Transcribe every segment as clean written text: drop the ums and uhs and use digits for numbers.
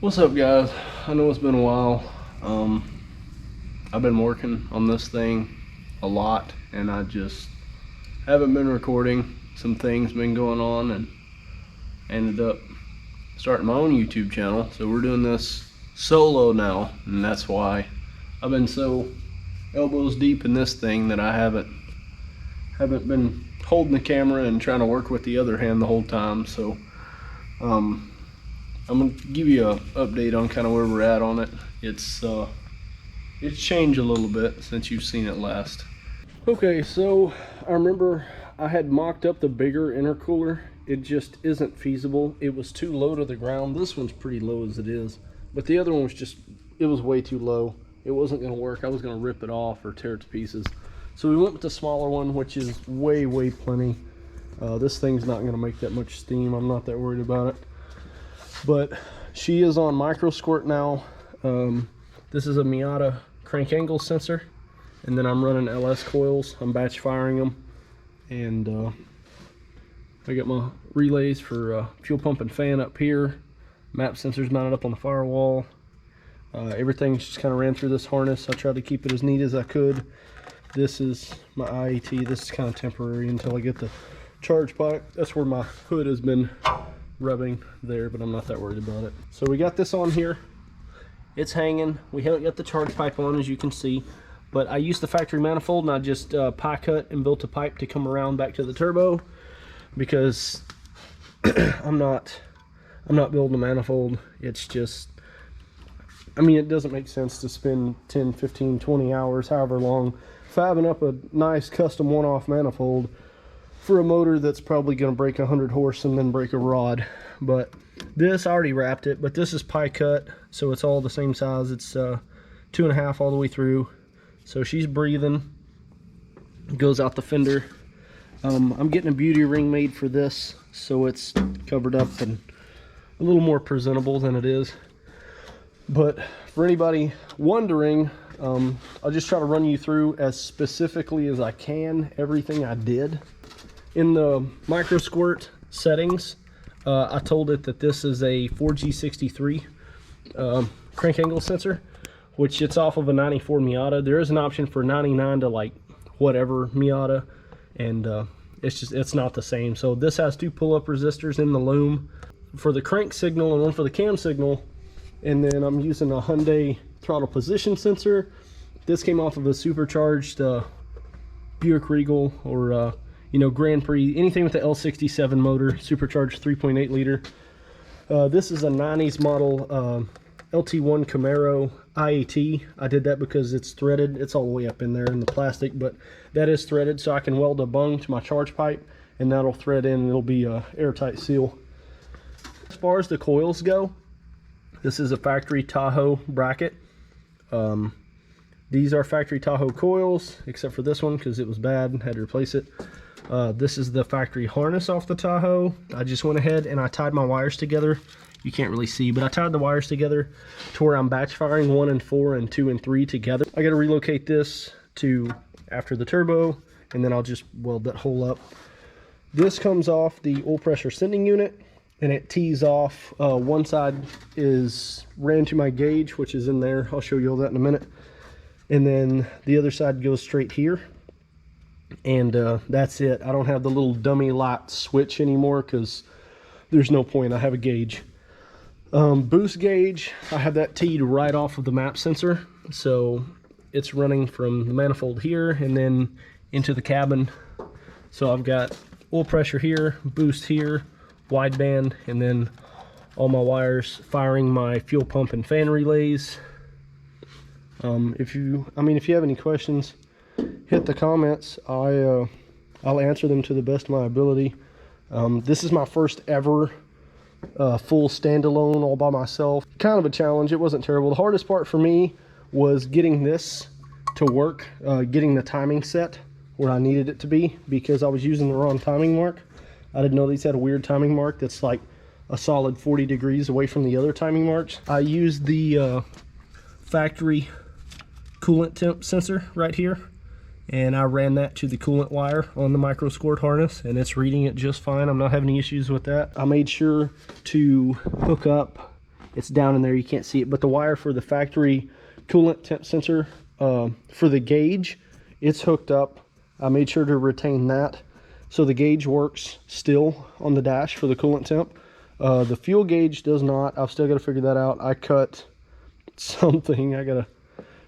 What's up, guys? I know it's been a while. I've been working on this thing a lot, and I just haven't been recording. Some things been going on, and ended up starting my own YouTube channel. So we're doing this solo now, and that's why I've been so elbows deep in this thing that I haven't been holding the camera and trying to work with the other hand the whole time. So I'm gonna give you an update on kind of where we're at on it. It's changed a little bit since you've seen it last. Okay, so I remember I had mocked up the bigger intercooler. It just isn't feasible. It was too low to the ground. This one's pretty low as it is, but the other one was just, it was way too low. It wasn't gonna work. I was gonna rip it off or tear it to pieces. So we went with the smaller one, which is way plenty. This thing's not gonna make that much steam. I'm not that worried about it. But she is on micro squirt now. This is a Miata crank angle sensor, and then I'm running LS coils. I'm batch firing them, and I got my relays for fuel pump and fan up here. Map sensors mounted up on the firewall. Everything's just kind of ran through this harness. I tried to keep it as neat as I could. This is my IAT. This is kind of temporary until I get the charge pipe. That's where my hood has been rubbing there, but I'm not that worried about it. So we got this on here. It's hanging. We haven't got the charge pipe on, as you can see, but I used the factory manifold, and I just pie cut and built a pipe to come around back to the turbo, because I'm not building a manifold. It's just, I mean, it doesn't make sense to spend 10, 15, 20 hours, however long, fabbing up a nice custom one-off manifold for a motor that's probably going to break 100 horse and then break a rod. But this, I already wrapped it, but this is pie cut, so it's all the same size. It's 2.5 all the way through, so she's breathing. Goes out the fender. I'm getting a beauty ring made for this, so it's covered up and a little more presentable than it is. But for anybody wondering, I'll just try to run you through as specifically as I can everything I did. In the micro squirt settings, I told it that this is a 4G63 crank angle sensor, which it's off of a 94 Miata. There is an option for 99 to like whatever Miata, and it's not the same. So this has 2 pull-up resistors in the loom for the crank signal and one for the cam signal, and then I'm using a Hyundai throttle position sensor. This came off of a supercharged Buick Regal, or you know, Grand Prix, anything with the L67 motor, supercharged 3.8 liter. This is a 90s model LT1 Camaro IAT. I did that because it's threaded. It's all the way up in there in the plastic, but that is threaded, so I can weld a bung to my charge pipe, and that'll thread in, and it'll be a airtight seal. As far as the coils go, this is a factory Tahoe bracket. These are factory Tahoe coils, except for this one because it was bad and had to replace it. This is the factory harness off the Tahoe. I just went ahead and I tied my wires together. You can't really see, but I tied the wires together to where I'm batch firing 1 and 4 and 2 and 3 together. I got to relocate this to after the turbo, and then I'll just weld that hole up. This comes off the oil pressure sending unit, and it tees off. One side is ran to my gauge, which is in there. I'll show you all that in a minute. And then the other side goes straight here. And that's it. I don't have the little dummy light switch anymore because there's no point. I have a gauge. Boost gauge, I have that teed right off of the map sensor, so it's running from the manifold here and then into the cabin. So I've got oil pressure here, boost here, wideband, and then all my wires firing my fuel pump and fan relays. If you have any questions, hit the comments. I'll answer them to the best of my ability. This is my first ever full standalone all by myself. Kind of a challenge. It wasn't terrible. The hardest part for me was getting this to work, getting the timing set where I needed it to be, because I was using the wrong timing mark. I didn't know these had a weird timing mark that's like a solid 40 degrees away from the other timing marks. I used the factory coolant temp sensor right here, and I ran that to the coolant wire on the micro squirt harness, and it's reading it just fine. I'm not having any issues with that. I made sure to hook up It's down in there, you can't see it, but the wire for the factory coolant temp sensor for the gauge, it's hooked up. I made sure to retain that, so the gauge works still on the dash for the coolant temp. The fuel gauge does not. I've still got to figure that out. I cut something. I gotta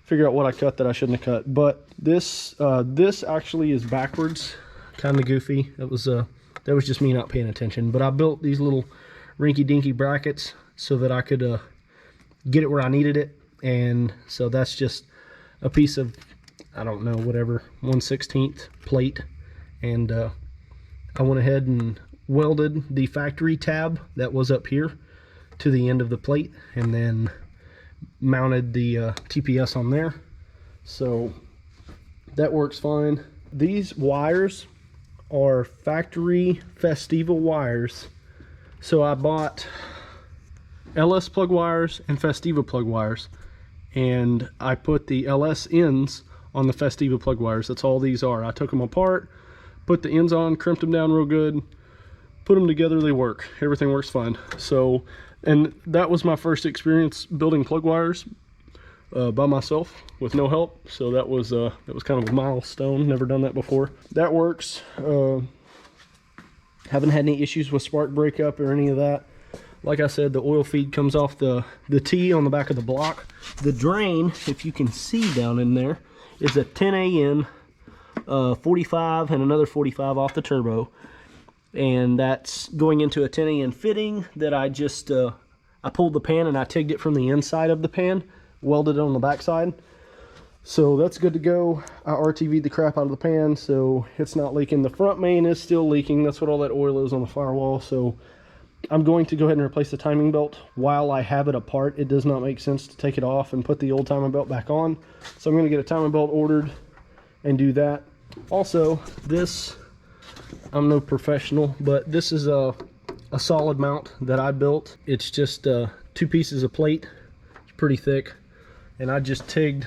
figure out what I cut that I shouldn't have cut. But this actually is backwards, kind of goofy. That was just me not paying attention. But I built these little rinky-dinky brackets so that I could get it where I needed it. And so that's just a piece of, I don't know, whatever, 1/16 plate. And I went ahead and welded the factory tab that was up here to the end of the plate, and then mounted the TPS on there. So that works fine. These wires are factory Festiva wires. So I bought LS plug wires and Festiva plug wires, and I put the LS ends on the Festiva plug wires. That's all these are. I took them apart, put the ends on, crimped them down real good, put them together, they work. Everything works fine. So, and that was my first experience building plug wires by myself with no help. So that was kind of a milestone. Never done that before. That works. Haven't had any issues with spark breakup or any of that. Like I said, the oil feed comes off the T on the back of the block. The drain, if you can see down in there, is a 10 AN, 45 and another 45 off the turbo. And that's going into a 10 AN fitting that I just, I pulled the pan and I tigged it from the inside of the pan, welded it on the back side. So that's good to go. I RTV'd the crap out of the pan, so it's not leaking. The front main is still leaking. That's what all that oil is on the firewall. So I'm going to go ahead and replace the timing belt while I have it apart. It does not make sense to take it off and put the old timing belt back on. So I'm going to get a timing belt ordered and do that. Also, this, I'm no professional, but this is a solid mount that I built. It's just 2 pieces of plate. It's pretty thick. And I just tigged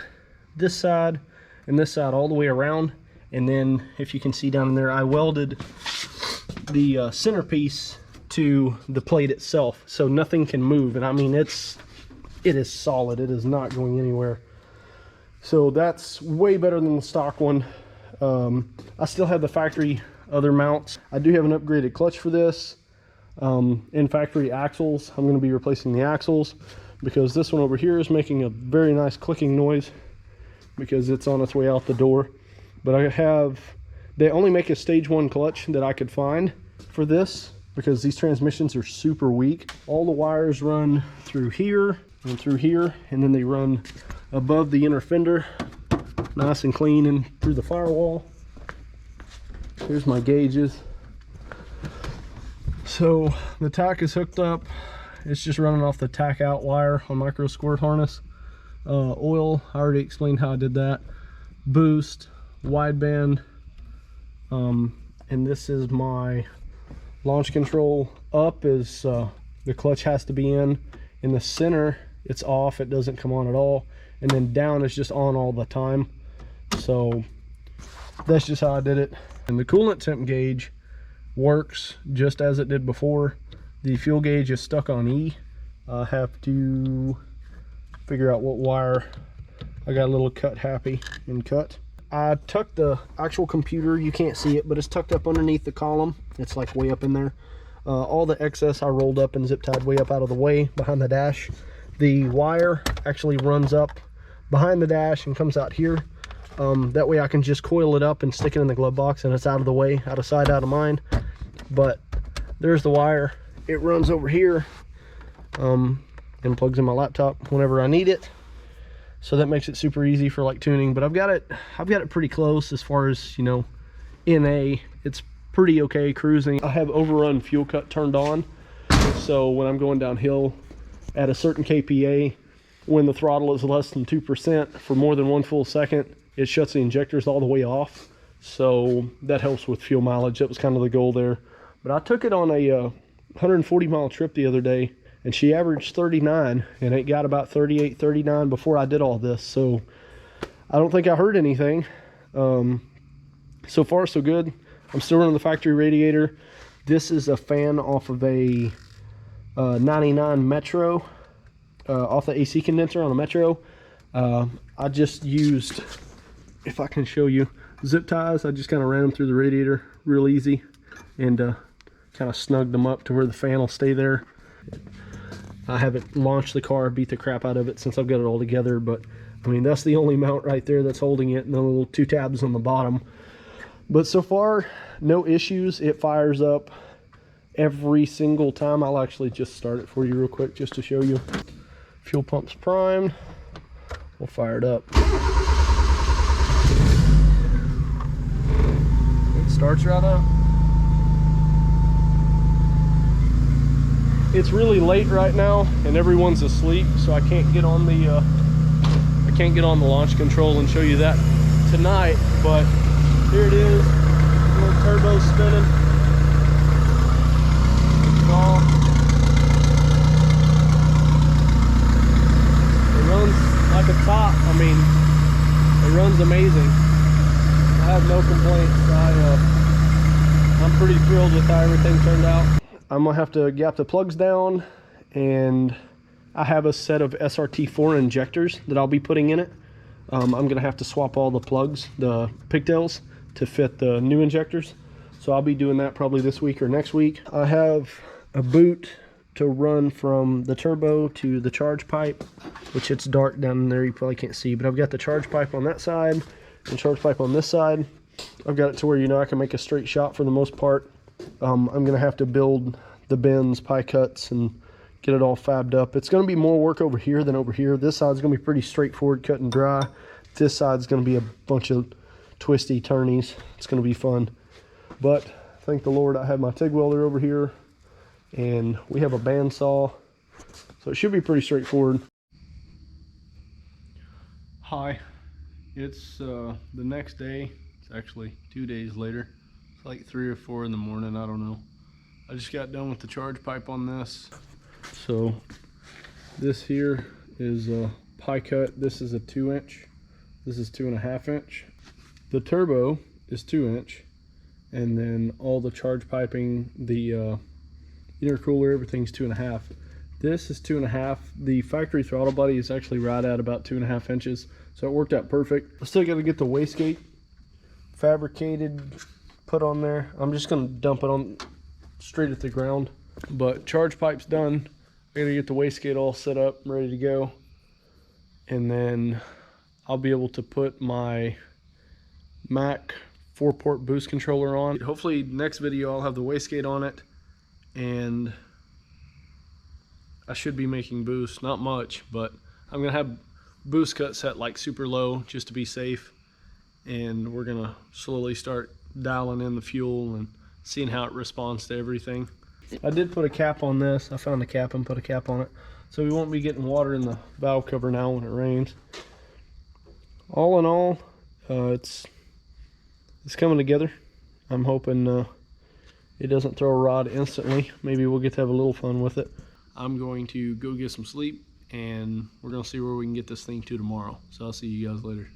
this side and this side all the way around. And then, if you can see down in there, I welded the centerpiece to the plate itself, so nothing can move. And I mean, it is solid. It is not going anywhere. So that's way better than the stock one. I still have the factory other mounts. I do have an upgraded clutch for this. In factory axles, I'm going to be replacing the axles because this one over here is making a very nice clicking noise because it's on its way out the door. But they only make a stage 1 clutch that I could find for this because these transmissions are super weak. All the wires run through here and through here, and then they run above the inner fender, nice and clean, and through the firewall. Here's my gauges. So the tack is hooked up. It's just running off the tack out wire on micro squirt harness. Oil, I already explained how I did that. Boost, wideband, and this is my launch control. Up is the clutch has to be in the center it's off, it doesn't come on at all, and then down is just on all the time. So that's just how I did it. And the coolant temp gauge works just as it did before. The fuel gauge is stuck on E. I have to figure out what wire. I got a little cut happy and cut. I tucked the actual computer, you can't see it, but it's tucked up underneath the column. It's like way up in there. All the excess I rolled up and zip tied way up out of the way behind the dash. The wire actually runs up behind the dash and comes out here. That way I can just coil it up and stick it in the glove box and it's out of the way, out of sight, out of mind. But there's the wire. It runs over here and plugs in my laptop whenever I need it. So that makes it super easy for like tuning. But I've got it pretty close as far as, you know, NA. It's pretty okay cruising. I have overrun fuel cut turned on. So when I'm going downhill at a certain KPA, when the throttle is less than 2% for more than 1 full second, it shuts the injectors all the way off. So that helps with fuel mileage. That was kind of the goal there. But I took it on a 140 mile trip the other day, and she averaged 39, and it got about 38, 39 before I did all this. So I don't think I heard anything. So far, so good. I'm still running the factory radiator. This is a fan off of a 99 Metro. off the AC condenser on a Metro. I just used, if I can show you, zip ties. I just kind of ran them through the radiator real easy and kind of snugged them up to where the fan will stay there. I haven't launched the car, beat the crap out of it since I've got it all together, but I mean, that's the only mount right there that's holding it, and the little 2 tabs on the bottom. But so far, no issues. It fires up every single time. I'll actually just start it for you real quick just to show you. Fuel pump's primed. We'll fire it up. It starts right up. It's really late right now and everyone's asleep, so I can't get on the launch control and show you that tonight, but here it is. Little turbo spinning. It runs like a top. I mean, it runs amazing. I have no complaints. I'm pretty thrilled with how everything turned out. I'm gonna have to gap the plugs down, and I have a set of SRT4 injectors that I'll be putting in it. I'm gonna have to swap all the plugs, the pigtails, to fit the new injectors. So I'll be doing that probably this week or next week. I have a boot to run from the turbo to the charge pipe, which it's dark down there, you probably can't see, but I've got the charge pipe on that side and charge pipe on this side. I've got it to where, you know, I can make a straight shot for the most part. I'm gonna have to build the bends, pie cuts, and get it all fabbed up. It's gonna be more work over here than over here. This side's gonna be pretty straightforward, cut and dry. This side's gonna be a bunch of twisty turnies. It's gonna be fun. But thank the Lord I have my TIG welder over here, and we have a bandsaw, so it should be pretty straightforward. Hi, it's the next day. It's actually 2 days later. It's like 3 or 4 in the morning, I don't know. I just got done with the charge pipe on this. So this here is a pie cut. This is a 2-inch. This is 2.5 inch. The turbo is 2 inch, and then all the charge piping, the intercooler, everything's 2.5. This is 2.5. The factory throttle body is actually right at about 2.5 inches, so it worked out perfect. I still got to get the wastegate fabricated, put on there. I'm just gonna dump it on straight at the ground. But charge pipe's done. I gotta get the wastegate all set up, ready to go, and then I'll be able to put my Mac 4-port boost controller on. Hopefully next video I'll have the wastegate on it, and I should be making boost, not much, but I'm gonna have boost cut set like super low just to be safe, and we're gonna slowly start dialing in the fuel and seeing how it responds to everything. I did put a cap on this. I found a cap and put a cap on it, so we won't be getting water in the valve cover now when it rains. All in all, it's coming together. I'm hoping it doesn't throw a rod instantly. Maybe we'll get to have a little fun with it. I'm going to go get some sleep, and we're going to see where we can get this thing to tomorrow. So I'll see you guys later.